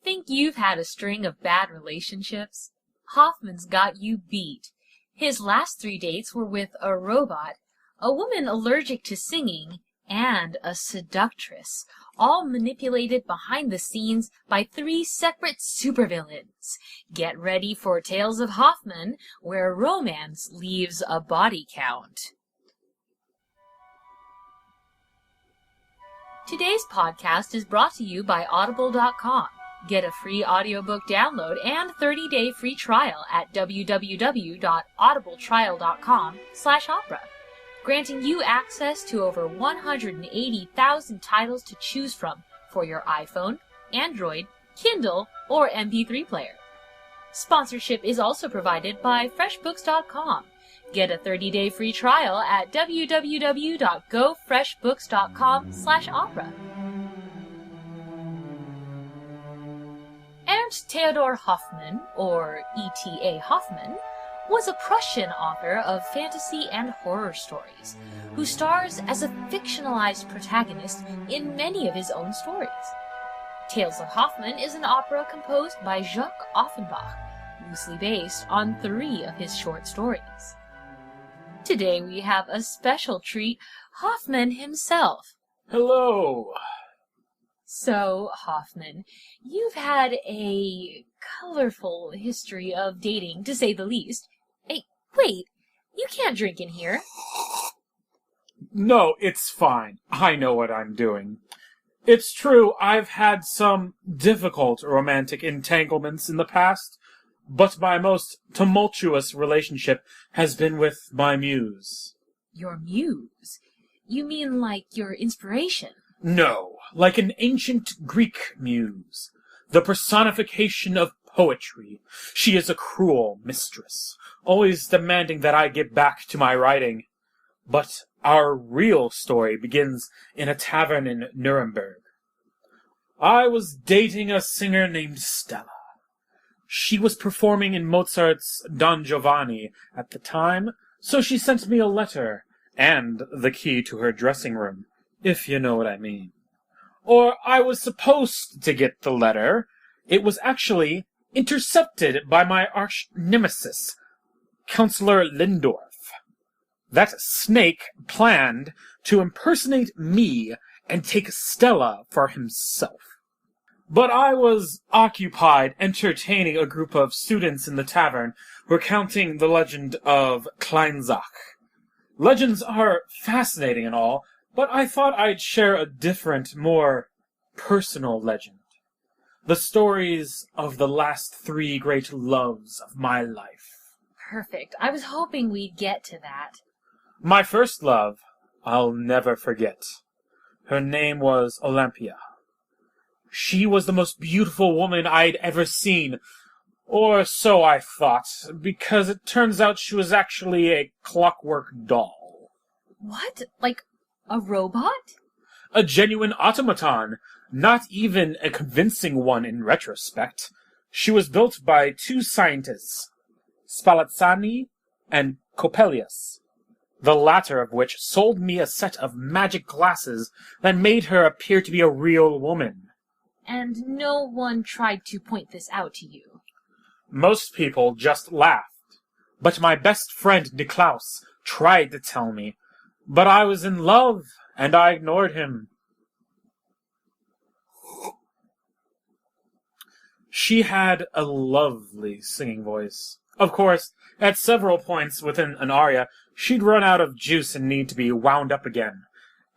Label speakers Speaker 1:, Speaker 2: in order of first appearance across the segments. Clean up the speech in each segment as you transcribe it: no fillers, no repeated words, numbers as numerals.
Speaker 1: Think you've had a string of bad relationships? Hoffmann's got you beat. His last 3 dates were with a robot, a woman allergic to singing, and a seductress, all manipulated behind the scenes by 3 separate supervillains. Get ready for Tales of Hoffmann, where romance leaves a body count. Today's podcast is brought to you by Audible.com. Get a free audiobook download and 30-day free trial at www.audibletrial.com/opera, granting you access to over 180,000 titles to choose from for your iPhone, Android, Kindle, or MP3 player. Sponsorship is also provided by FreshBooks.com. Get a 30-day free trial at www.gofreshbooks.com/opera. Ernst Theodor Hoffmann, or E.T.A. Hoffmann, was a Prussian author of fantasy and horror stories, who stars as a fictionalized protagonist in many of his own stories. Tales of Hoffmann is an opera composed by Jacques Offenbach, loosely based on 3 of his short stories. Today we have a special treat, Hoffmann himself.
Speaker 2: Hello!
Speaker 1: So, Hoffmann, you've had a colorful history of dating, to say the least. Hey, wait, you can't drink in here.
Speaker 2: No, it's fine. I know what I'm doing. It's true, I've had some difficult romantic entanglements in the past, but my most tumultuous relationship has been with my muse.
Speaker 1: Your muse? You mean like your inspiration?
Speaker 2: No, like an ancient Greek muse, the personification of poetry. She is a cruel mistress, always demanding that I get back to my writing. But our real story begins in a tavern in Nuremberg. I was dating a singer named Stella. She was performing in Mozart's Don Giovanni at the time, so she sent me a letter and the key to her dressing room, if you know what I mean. Or I was supposed to get the letter. It was actually intercepted by my arch nemesis, Counselor Lindorf. That snake planned to impersonate me and take Stella for himself. But I was occupied entertaining a group of students in the tavern recounting the legend of Kleinzach. Legends are fascinating and all, but I thought I'd share a different, more personal legend. The stories of the last 3 great loves of my life.
Speaker 1: Perfect. I was hoping we'd get to that.
Speaker 2: My first love, I'll never forget. Her name was Olympia. She was the most beautiful woman I'd ever seen, or so I thought, because it turns out she was actually a clockwork doll.
Speaker 1: What? Like a robot?
Speaker 2: A genuine automaton, not even a convincing one in retrospect. She was built by 2 scientists, Spallanzani and Coppelius, the latter of which sold me a set of magic glasses that made her appear to be a real woman.
Speaker 1: And no one tried to point this out to you?
Speaker 2: Most people just laughed, but my best friend Niklaus tried to tell me, but I was in love, and I ignored him. She had a lovely singing voice. Of course, at several points within an aria, she'd run out of juice and need to be wound up again.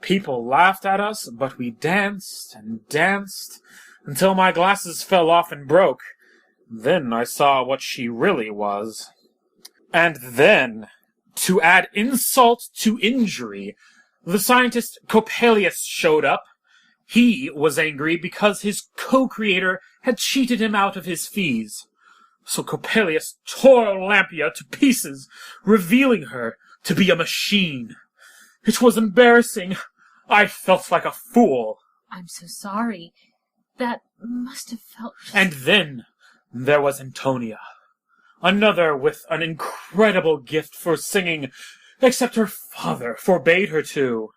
Speaker 2: People laughed at us, but we danced and danced until my glasses fell off and broke. Then I saw what she really was. And then, to add insult to injury, the scientist Coppelius showed up. He was angry because his co-creator had cheated him out of his fees. So Coppelius tore Olympia to pieces, revealing her to be a machine. It was embarrassing. I felt like a fool.
Speaker 1: I'm so sorry. That must have felt...
Speaker 2: And then there was Antonia, another with an incredible gift for singing, except her father forbade her to.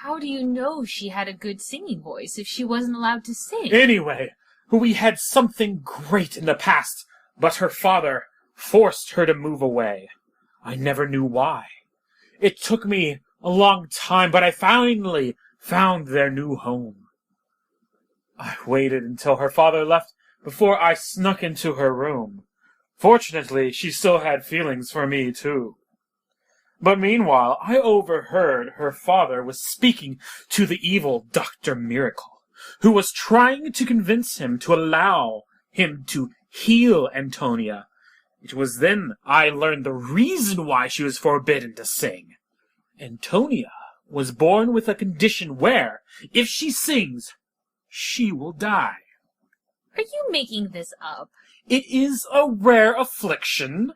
Speaker 1: How do you know she had a good singing voice if she wasn't allowed to sing?
Speaker 2: Anyway, We had something great in the past, but her father forced her to move away. I never knew why. It took me a long time, but I finally found their new home. I waited until her father left before I snuck into her room. Fortunately, she still had feelings for me, too. But meanwhile, I overheard her father was speaking to the evil Dr. Miracle, who was trying to convince him to allow him to heal Antonia. It was then I learned the reason why she was forbidden to sing. Antonia was born with a condition where, if she sings, she will die.
Speaker 1: Are you making this up?
Speaker 2: It is a rare affliction.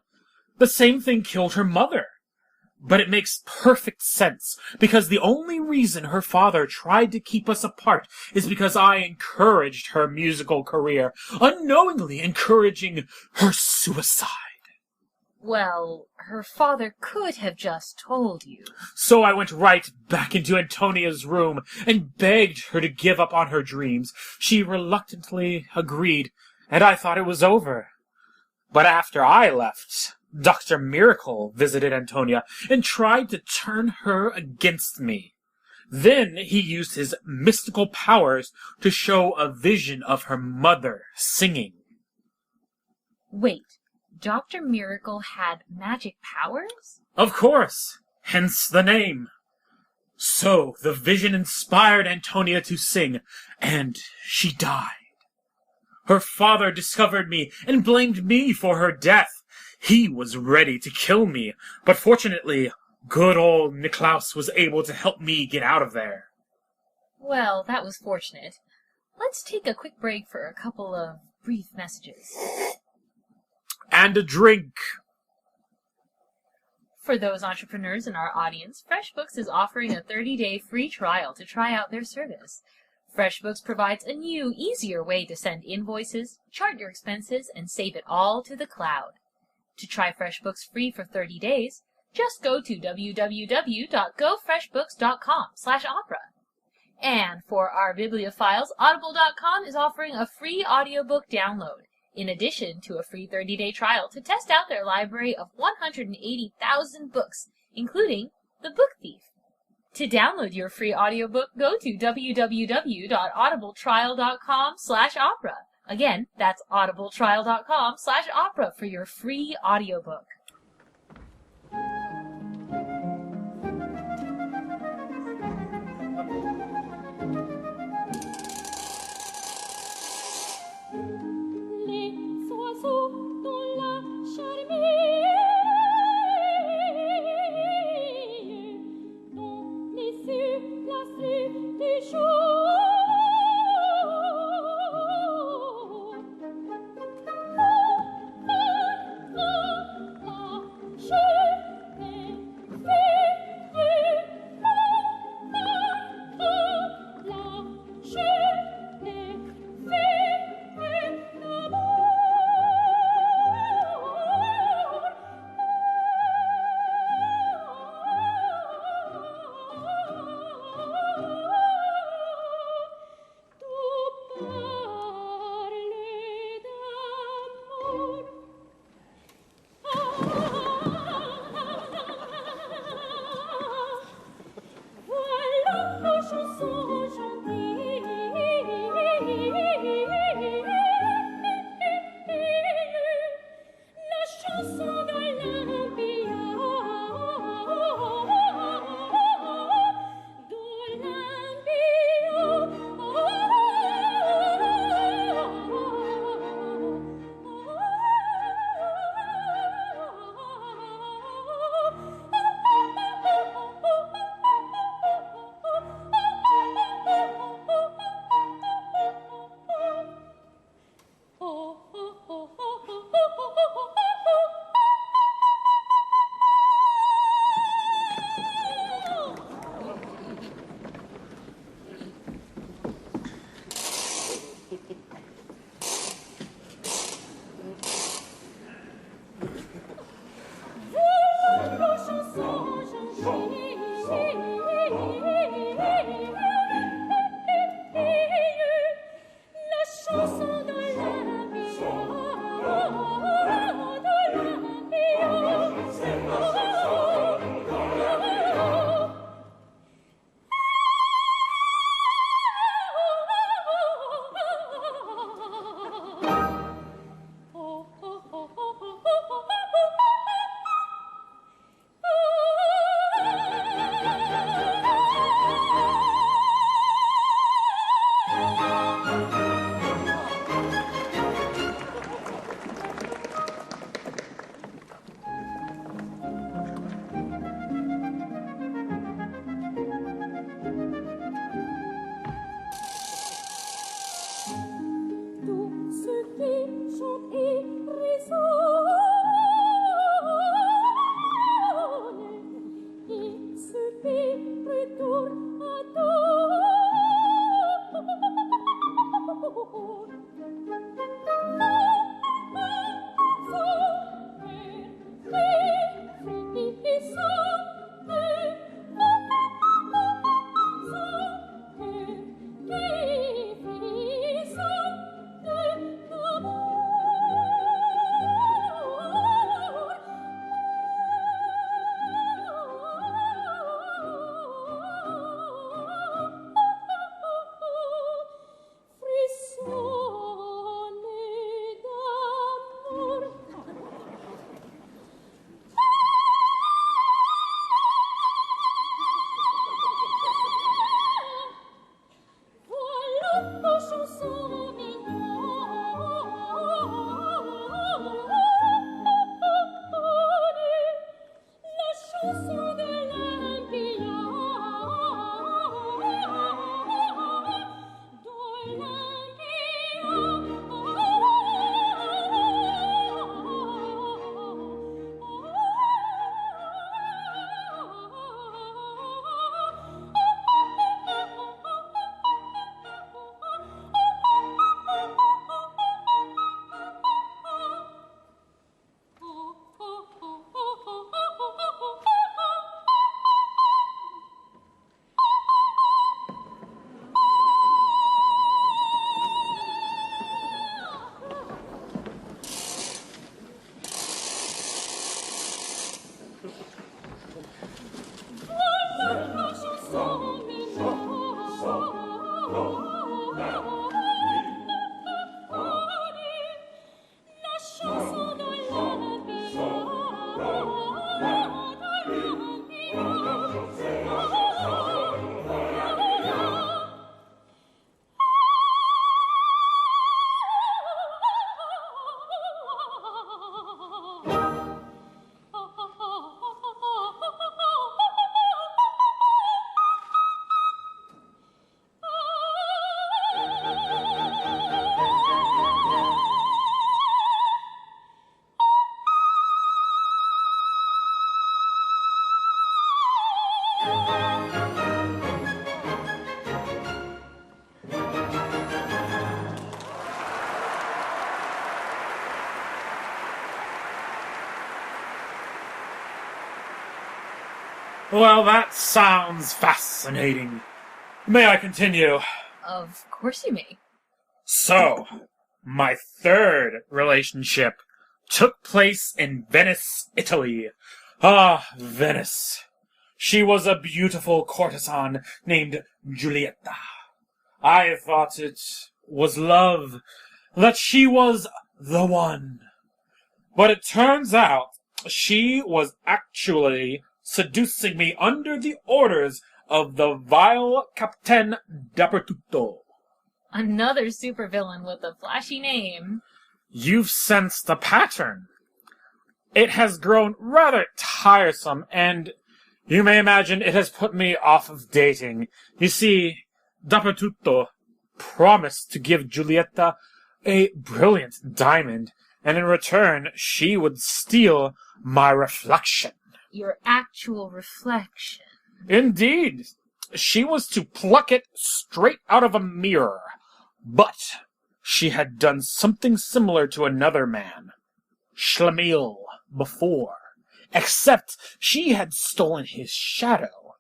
Speaker 2: The same thing killed her mother. But it makes perfect sense, because the only reason her father tried to keep us apart is because I encouraged her musical career, unknowingly encouraging her suicide.
Speaker 1: Well, her father could have just told you.
Speaker 2: So I went right back into Antonia's room and begged her to give up on her dreams. She reluctantly agreed, and I thought it was over. But after I left, Dr. Miracle visited Antonia and tried to turn her against me. Then he used his mystical powers to show a vision of her mother singing.
Speaker 1: Wait, Dr. Miracle had magic powers?
Speaker 2: Of course, hence the name. So the vision inspired Antonia to sing, and she died. Her father discovered me and blamed me for her death. He was ready to kill me, but fortunately, good old Niklaus was able to help me get out of there.
Speaker 1: Well, that was fortunate. Let's take a quick break for a couple of brief messages.
Speaker 2: And a drink.
Speaker 1: For those entrepreneurs in our audience, FreshBooks is offering a 30-day free trial to try out their service. FreshBooks provides a new, easier way to send invoices, chart your expenses, and save it all to the cloud. To try FreshBooks free for 30 days, just go to www.gofreshbooks.com/opera. And for our bibliophiles, Audible.com is offering a free audiobook download, in addition to a free 30-day trial to test out their library of 180,000 books, including The Book Thief. To download your free audiobook, go to www.audibletrial.com/opera. Again, that's audibletrial.com/opera for your free audiobook.
Speaker 2: Well, that sounds fascinating. May I continue?
Speaker 1: Of course you may.
Speaker 2: So, my third relationship took place in Venice, Italy. Ah, Venice. She was a beautiful courtesan named Giulietta. I thought it was love, that she was the one. But it turns out she was actually seducing me under the orders of the vile Captain Dappertutto.
Speaker 1: Another supervillain with a flashy name.
Speaker 2: You've sensed the pattern. It has grown rather tiresome, and you may imagine it has put me off of dating. You see, Dappertutto promised to give Giulietta a brilliant diamond, and in return she would steal my reflection.
Speaker 1: Your actual reflection.
Speaker 2: Indeed. She was to pluck it straight out of a mirror. But she had done something similar to another man, Schlemiel, before. Except she had stolen his shadow.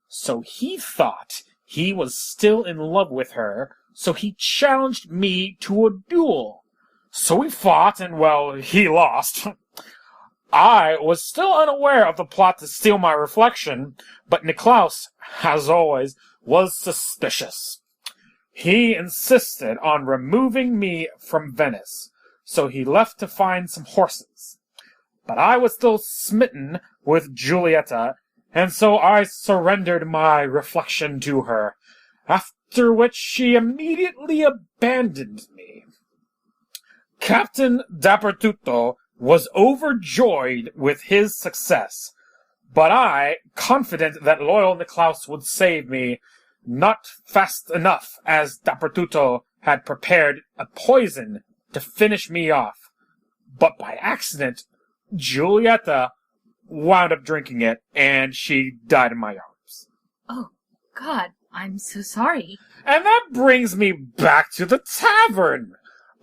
Speaker 2: So he thought he was still in love with her, so he challenged me to a duel. So we fought, and, well, he lost. I was still unaware of the plot to steal my reflection, but Niklaus, as always, was suspicious. He insisted on removing me from Venice, so he left to find some horses. But I was still smitten with Giulietta, and so I surrendered my reflection to her, after which she immediately abandoned me. Captain Dappertutto was overjoyed with his success, but I, confident that loyal Niklaus would save me, not fast enough, as Dappertutto had prepared a poison to finish me off. But by accident, Giulietta wound up drinking it, and she died in my arms.
Speaker 1: Oh, God, I'm so sorry.
Speaker 2: And that brings me back to the tavern.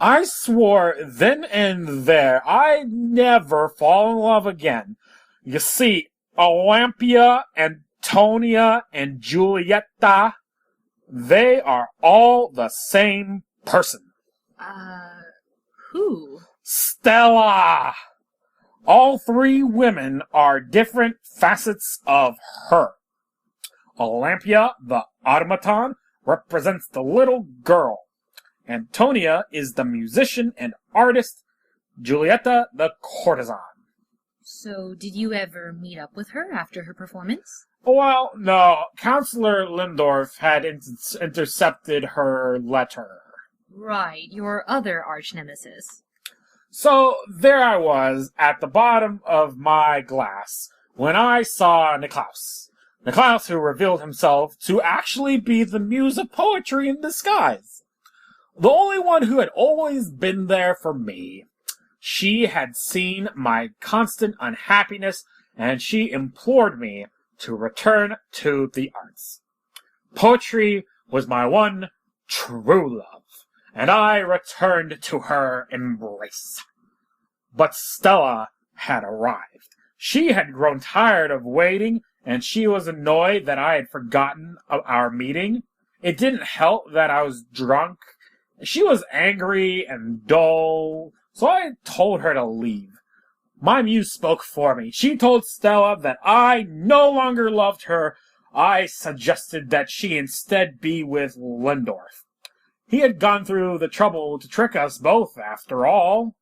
Speaker 2: I swore then and there I'd never fall in love again. You see, Olympia, Antonia, and Giulietta, they are all the same person.
Speaker 1: Who?
Speaker 2: Stella! All three women are different facets of her. Olympia, the automaton, represents the little girl. Antonia is the musician and artist. Giulietta, the courtesan.
Speaker 1: So, did you ever meet up with her after her performance?
Speaker 2: Well, no. Counselor Lindorf had intercepted her letter.
Speaker 1: Right, your other arch-nemesis.
Speaker 2: So, there I was, at the bottom of my glass, when I saw Niklaus. Niklaus, who revealed himself to actually be the muse of poetry in disguise. The only one who had always been there for me. She had seen my constant unhappiness, and she implored me to return to the arts. Poetry was my one true love, and I returned to her embrace. But Stella had arrived. She had grown tired of waiting, and she was annoyed that I had forgotten our meeting. It didn't help that I was drunk. She was angry and dull, so I told her to leave. My muse spoke for me. She told Stella that I no longer loved her. I suggested that she instead be with Lindorf. He had gone through the trouble to trick us both, after all.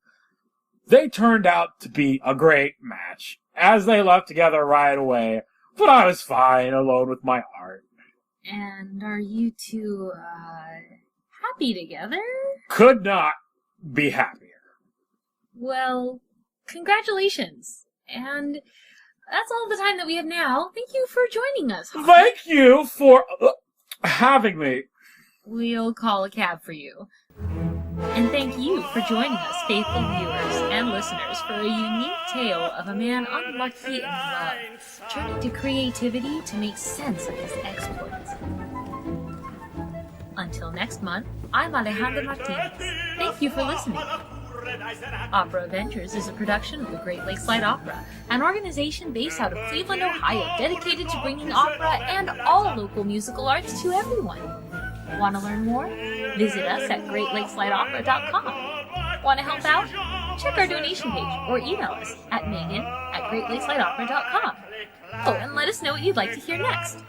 Speaker 2: They turned out to be a great match, as they left together right away, but I was fine alone with my heart.
Speaker 1: And are you two, happy together?
Speaker 2: Could not be happier.
Speaker 1: Well, congratulations. And that's all the time that we have now. Thank you for joining us, Hoffmann.
Speaker 2: Thank you for having me.
Speaker 1: We'll call a cab for you. And thank you for joining us, faithful viewers and listeners, for a unique tale of a man unlucky in love, turning to creativity to make sense of his exploits. Until next month, I'm Alejandra Martinez. Thank you for listening. Opera Avengers is a production of the Great Lakes Light Opera, an organization based out of Cleveland, Ohio, dedicated to bringing opera and all local musical arts to everyone. Want to learn more? Visit us at greatlakesightopera.com. Want to help out? Check our donation page or email us at megan@greatlakesightopera.com. Oh, and let us know what you'd like to hear next.